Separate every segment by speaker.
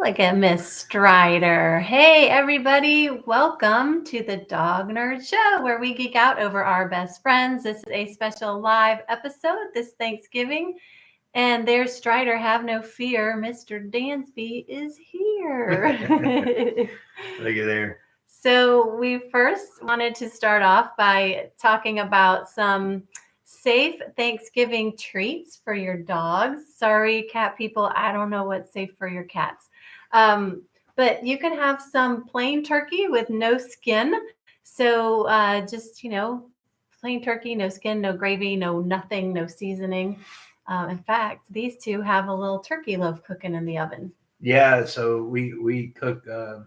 Speaker 1: Look at Miss Strider. Hey, everybody. Welcome to the Dog Nerd Show, where we geek out over our best friends. This is a special live episode this Thanksgiving. And there's Strider. Have no fear. Mr. Dansby is here.
Speaker 2: Look at there.
Speaker 1: So, we first wanted to start off by talking about some safe Thanksgiving treats for your dogs. Sorry, cat people, I don't know what's safe for your cats. Um, but you can have some plain turkey with no skin. So, just, plain turkey, no skin, no gravy, no nothing, no seasoning. In fact, these two have a little turkey loaf cooking in the oven.
Speaker 2: Yeah, so we cook a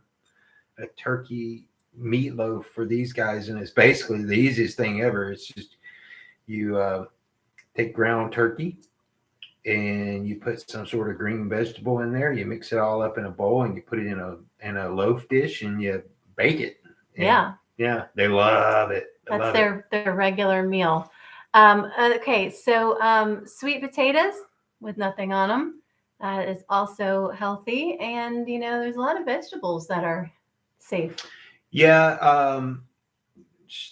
Speaker 2: turkey meatloaf for these guys, and it's basically the easiest thing ever. It's just you take ground turkey and you put some sort of green vegetable in there. You mix it all up in a bowl and you put it in a loaf dish and you bake it. And yeah, they love it.
Speaker 1: That's their regular meal. Okay, so sweet potatoes with nothing on them is also healthy, and there's a lot of vegetables that are safe.
Speaker 2: Yeah,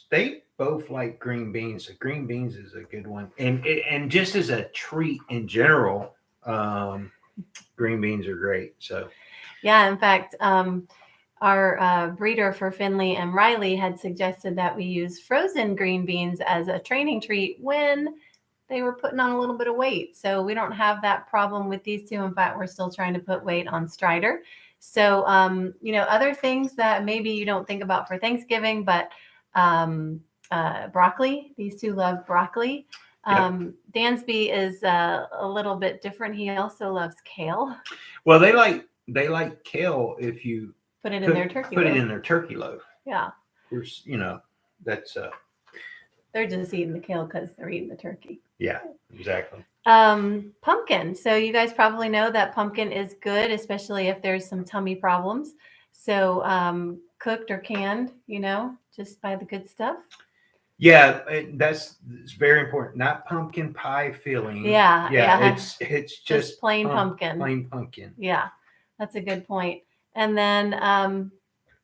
Speaker 2: they both like green beans. So green beans is a good one, and just as a treat in general, green beans are great. So
Speaker 1: yeah, in fact, our breeder for Finley and Riley had suggested that we use frozen green beans as a training treat when they were putting on a little bit of weight. So we don't have that problem with these two. In fact, we're still trying to put weight on Strider. So, other things that maybe you don't think about for Thanksgiving, but broccoli. These two love broccoli. Dansby is a little bit different. He also loves kale.
Speaker 2: Well, they like kale if you
Speaker 1: put it in their turkey
Speaker 2: loaf.
Speaker 1: Put
Speaker 2: it in their turkey loaf.
Speaker 1: Yeah.
Speaker 2: Of course, that's
Speaker 1: they're just eating the kale because they're eating the turkey.
Speaker 2: Yeah, exactly.
Speaker 1: Pumpkin. So you guys probably know that pumpkin is good, especially if there's some tummy problems. So cooked or canned, just buy the good stuff.
Speaker 2: Yeah, it's very important. Not pumpkin pie filling.
Speaker 1: Yeah.
Speaker 2: It's just
Speaker 1: plain pumpkin.
Speaker 2: Plain pumpkin.
Speaker 1: Yeah, that's a good point. And then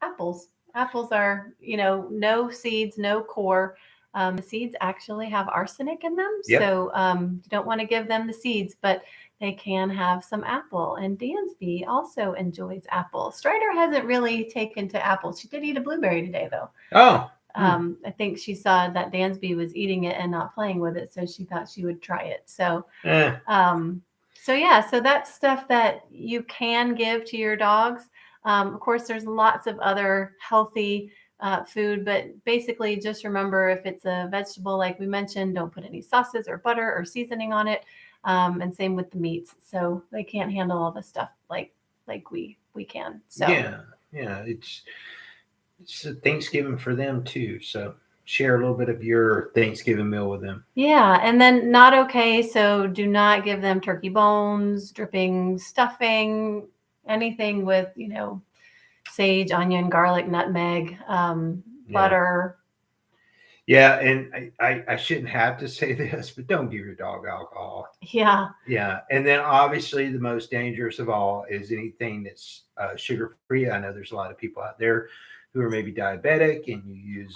Speaker 1: apples. Apples are, no seeds, no core. The seeds actually have arsenic in them.
Speaker 2: Yep.
Speaker 1: So you don't want to give them the seeds, but they can have some apple. And Dansby also enjoys apple. Strider hasn't really taken to apples. She did eat a blueberry today, though.
Speaker 2: Oh.
Speaker 1: I think she saw that Dansby was eating it and not playing with it, so she thought she would try it. So, so that's stuff that you can give to your dogs. Of course, there's lots of other healthy food, but basically just remember if it's a vegetable, like we mentioned, don't put any sauces or butter or seasoning on it. And same with the meats. So they can't handle all the stuff like we can. So
Speaker 2: yeah, it's a Thanksgiving for them too. So share a little bit of your Thanksgiving meal with them.
Speaker 1: Yeah, and then not okay. So do not give them turkey bones, dripping, stuffing, anything with sage, onion, garlic, nutmeg, butter.
Speaker 2: Yeah, and I shouldn't have to say this, but don't give your dog alcohol.
Speaker 1: Yeah.
Speaker 2: Yeah, and then obviously the most dangerous of all is anything that's sugar-free. I know there's a lot of people out there who are maybe diabetic and you use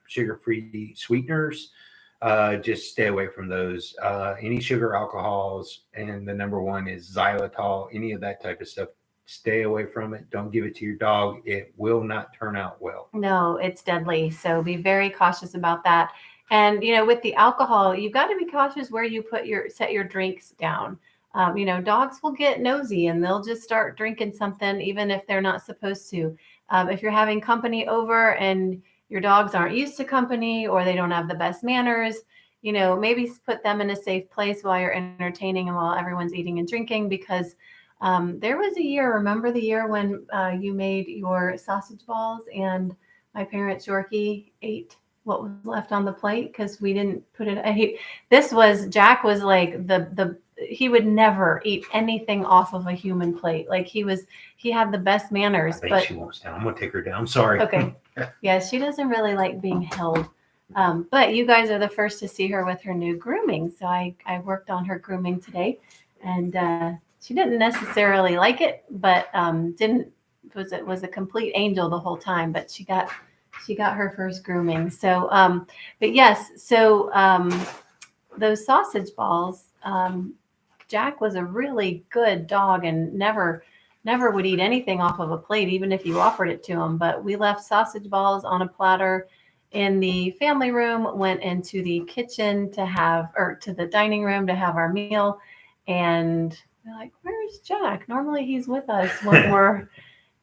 Speaker 2: sugar-free sweeteners. Just stay away from those. Any sugar alcohols, and the number one is xylitol, any of that type of stuff. Stay away from it. Don't give it to your dog. It will not turn out well.
Speaker 1: No, it's deadly. So be very cautious about that. And, with the alcohol, you've got to be cautious where you set your drinks down. Dogs will get nosy and they'll just start drinking something, even if they're not supposed to. If you're having company over and your dogs aren't used to company or they don't have the best manners, maybe put them in a safe place while you're entertaining and while everyone's eating and drinking, because there was a year, remember the year when you made your sausage balls and my parents Yorkie ate what was left on the plate because we didn't put it. Jack was like he would never eat anything off of a human plate. Like he had the best manners.
Speaker 2: I think she wants down. I'm gonna take her down. I'm sorry.
Speaker 1: Okay. Yeah, she doesn't really like being held. But you guys are the first to see her with her new grooming. So I worked on her grooming today, and she didn't necessarily like it, but didn't was a complete angel the whole time. But she got her first grooming. So, but yes, so those sausage balls. Jack was a really good dog and never would eat anything off of a plate, even if you offered it to him. But we left sausage balls on a platter in the family room, went into the kitchen to have, or to the dining room to have our meal. And we're like, where's Jack? Normally he's with us when we're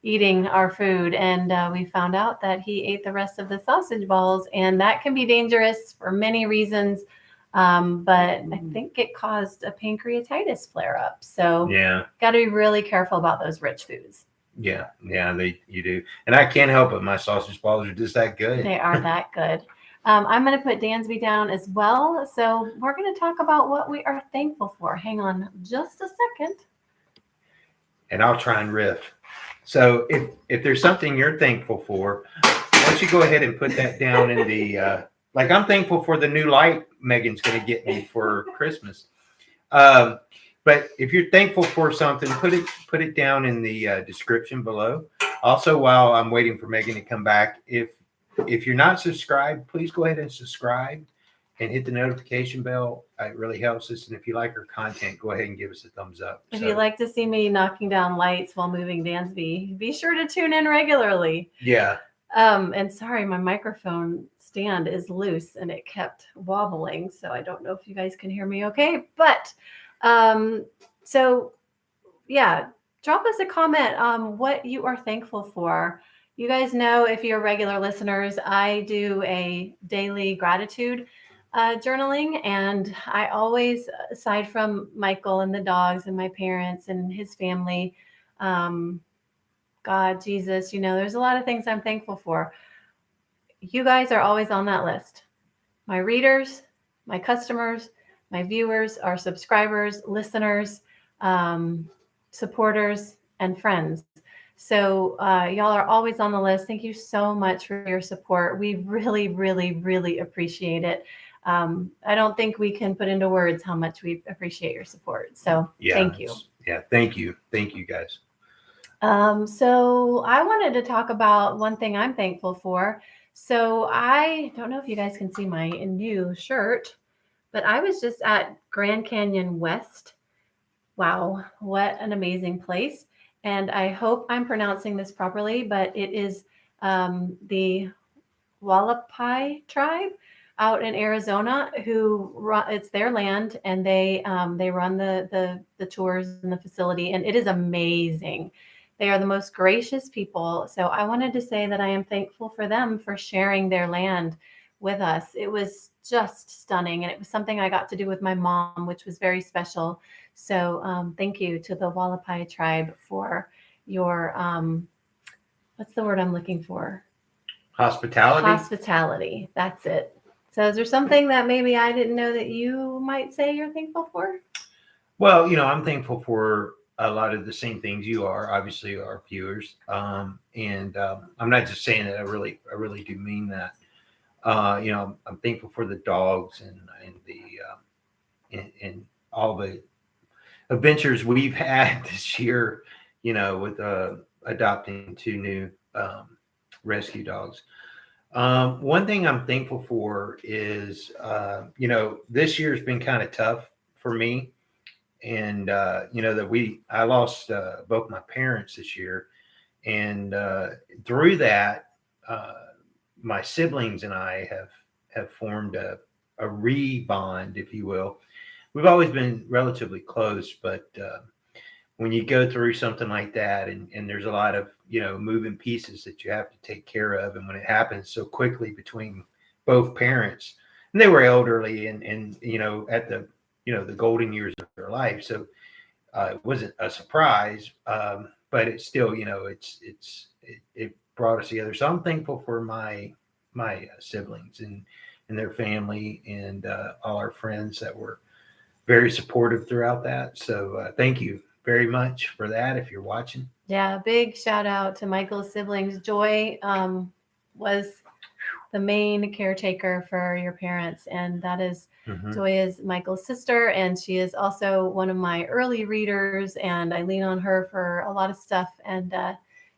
Speaker 1: eating our food. And we found out that he ate the rest of the sausage balls. And that can be dangerous for many reasons. But I think it caused a pancreatitis flare up. So
Speaker 2: Yeah.
Speaker 1: got to be really careful about those rich foods.
Speaker 2: Yeah. You do. And I can't help it. My sausage balls are just that good.
Speaker 1: They are that good. I'm going to put Dansby down as well. So we're going to talk about what we are thankful for. Hang on just a second.
Speaker 2: And I'll try and riff. So if there's something you're thankful for, why don't you go ahead and put that down in the, like I'm thankful for the new light Megan's going to get me for Christmas. But if you're thankful for something, put it down in the description below. Also, while I'm waiting for Megan to come back, if you're not subscribed, please go ahead and subscribe and hit the notification bell. It really helps us. And if you like our content, go ahead and give us a thumbs up.
Speaker 1: If you'd like to see me knocking down lights while moving Dansby, be sure to tune in regularly.
Speaker 2: Yeah.
Speaker 1: And sorry, my microphone stand is loose and it kept wobbling. So I don't know if you guys can hear me okay. But so yeah, drop us a comment on what you are thankful for. You guys know, if you're regular listeners, I do a daily gratitude journaling, and I always, aside from Michael and the dogs and my parents and his family, God, Jesus, there's a lot of things I'm thankful for. You guys are always on that list. My readers, my customers, my viewers, our subscribers, listeners, supporters, and friends. So y'all are always on the list. Thank you so much for your support. We really, really, really appreciate it. I don't think we can put into words how much we appreciate your support. So thank you.
Speaker 2: Yeah, thank you. Thank you, guys.
Speaker 1: So I wanted to talk about one thing I'm thankful for. So I don't know if you guys can see my new shirt, but I was just at Grand Canyon West. Wow, what an amazing place. And I hope I'm pronouncing this properly, but it is the Hualapai tribe out in Arizona it's their land, and they run the tours in the facility, and it is amazing. They are the most gracious people. So I wanted to say that I am thankful for them for sharing their land with us. It was just stunning, and it was something I got to do with my mom, which was very special. So thank you to the Hualapai tribe for your what's the word I'm looking for? Hospitality. That's it. So is there something that maybe I didn't know that you might say you're thankful for?
Speaker 2: Well, I'm thankful for a lot of the same things you are, obviously, our viewers. And I'm not just saying that. I really do mean that. I'm thankful for the dogs and all the adventures we've had this year, with adopting 2 new rescue dogs. One thing I'm thankful for is, this year's been kind of tough for me. And, I lost both my parents this year. And through that, my siblings and I have formed a re-bond, if you will. We've always been relatively close, but when you go through something like that, and there's a lot of moving pieces that you have to take care of, and when it happens so quickly between both parents, and they were elderly and at the the golden years of their life, so it wasn't a surprise, but it's still it brought us together. So I'm thankful for my siblings and their family, and all our friends that were very supportive throughout that. So thank you very much for that, if you're watching.
Speaker 1: Yeah, big shout out to Michael's siblings. Joy was the main caretaker for your parents, and that is
Speaker 2: Mhm.
Speaker 1: Joy is Michael's sister, and she is also one of my early readers, and I lean on her for a lot of stuff, and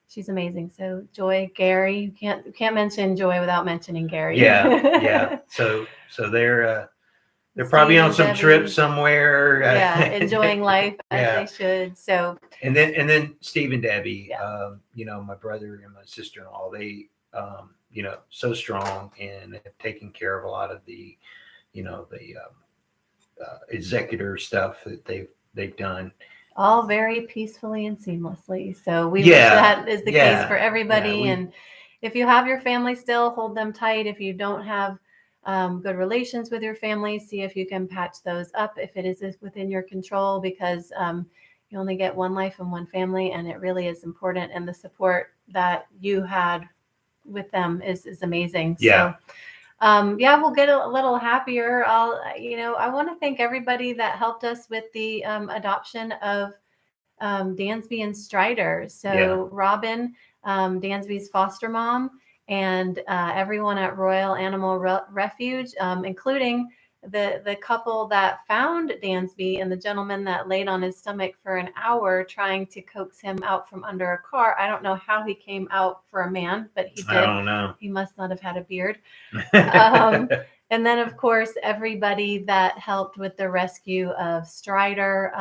Speaker 1: she's amazing. So Joy, Gary, you can't mention Joy without mentioning Gary.
Speaker 2: Yeah. So they're probably
Speaker 1: Steve
Speaker 2: on
Speaker 1: and
Speaker 2: some trip
Speaker 1: Debbie,
Speaker 2: somewhere.
Speaker 1: yeah, enjoying life as
Speaker 2: Yeah.
Speaker 1: they should. So
Speaker 2: And then Steve and Debbie,
Speaker 1: yeah,
Speaker 2: my brother and my sister-in-law, they, so strong and have taken care of a lot of the, the executor stuff that they've done.
Speaker 1: all very peacefully and seamlessly. So we wish
Speaker 2: Yeah,
Speaker 1: that is the case for
Speaker 2: yeah, yeah.
Speaker 1: everybody. And if you have your family still, hold them tight. If you don't have good relations with your family, see if you can patch those up if it is within your control, because you only get one life and one family, and it really is important. And the support that you had with them is amazing.
Speaker 2: Yeah.
Speaker 1: So yeah, we'll get a little happier. I want to thank everybody that helped us with the adoption of Dansby and Strider.
Speaker 2: Yeah.
Speaker 1: So Robin, Dansby's foster mom, and everyone at Royal Animal Refuge, including the couple that found Dansby and the gentleman that laid on his stomach for an hour trying to coax him out from under a car. I don't know how he came out for a man, but he
Speaker 2: I
Speaker 1: did.
Speaker 2: don't know.
Speaker 1: He must not have had a beard. And then, of course, everybody that helped with the rescue of Strider,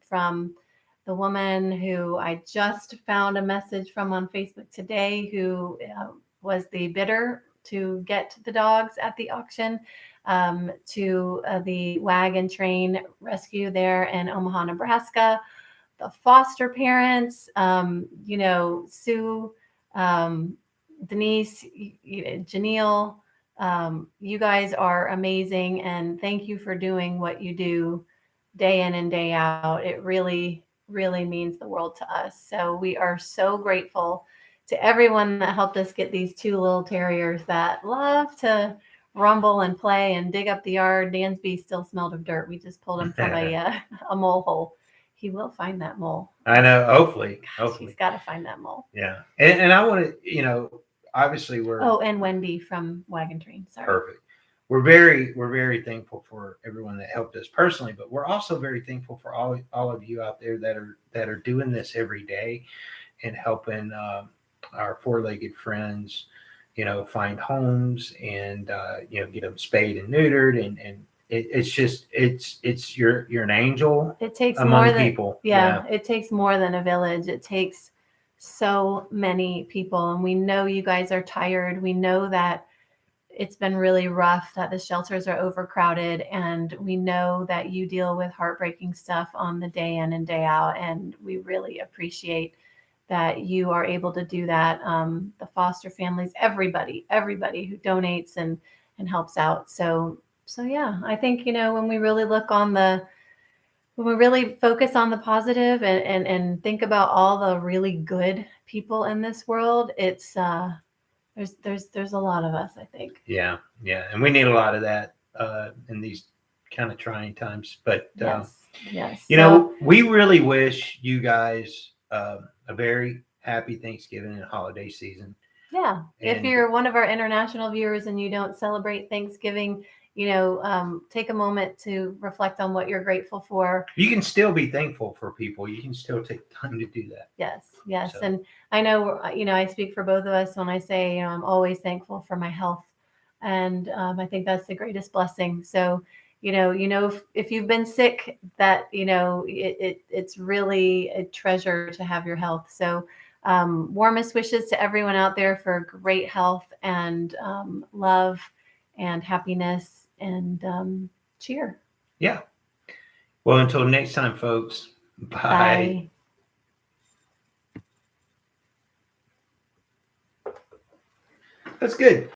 Speaker 1: from the woman who I just found a message from on Facebook today, who was the bidder to get the dogs at the auction, to the wagon train rescue there in Omaha, Nebraska, the foster parents, Sue, um, Denise, Janelle, you guys are amazing, and thank you for doing what you do day in and day out. It really, really means the world to us. So we are so grateful to everyone that helped us get these two little terriers that love to rumble and play and dig up the yard. Dansby still smelled of dirt. We just pulled him from a mole hole. He will find that mole.
Speaker 2: I know. Hopefully.
Speaker 1: He's got to find that mole.
Speaker 2: Yeah. And I want to, obviously we're
Speaker 1: And Wendy from Wagon Train. Sorry.
Speaker 2: perfect. We're very thankful for everyone that helped us personally, but we're also very thankful for all of you out there that are doing this every day and helping our four-legged friends, find homes and get them spayed and neutered, and you're an angel
Speaker 1: It takes
Speaker 2: among
Speaker 1: more than
Speaker 2: people.
Speaker 1: it takes more than a village. It takes so many people, and we know you guys are tired. We know that it's been really rough, that the shelters are overcrowded, and we know that you deal with heartbreaking stuff on the day in and day out, and we really appreciate that you are able to do that. The foster families, everybody who donates and helps out. So yeah, I think, when we really focus on the positive and think about all the really good people in this world, it's there's a lot of us, I think.
Speaker 2: Yeah, and we need a lot of that in these kind of trying times. But
Speaker 1: yes.
Speaker 2: we really wish you guys a very happy Thanksgiving and holiday season.
Speaker 1: Yeah. If
Speaker 2: And
Speaker 1: you're one of our international viewers and you don't celebrate Thanksgiving, take a moment to reflect on what you're grateful for.
Speaker 2: you can still be thankful for people. You can still take time to do that.
Speaker 1: Yes.
Speaker 2: So.
Speaker 1: And I know, I speak for both of us when I say, I'm always thankful for my health. And I think that's the greatest blessing. So, if you've been sick, that, it's really a treasure to have your health. So warmest wishes to everyone out there for great health and love and happiness and cheer.
Speaker 2: Yeah. Well, until next time, folks. Bye. That's good.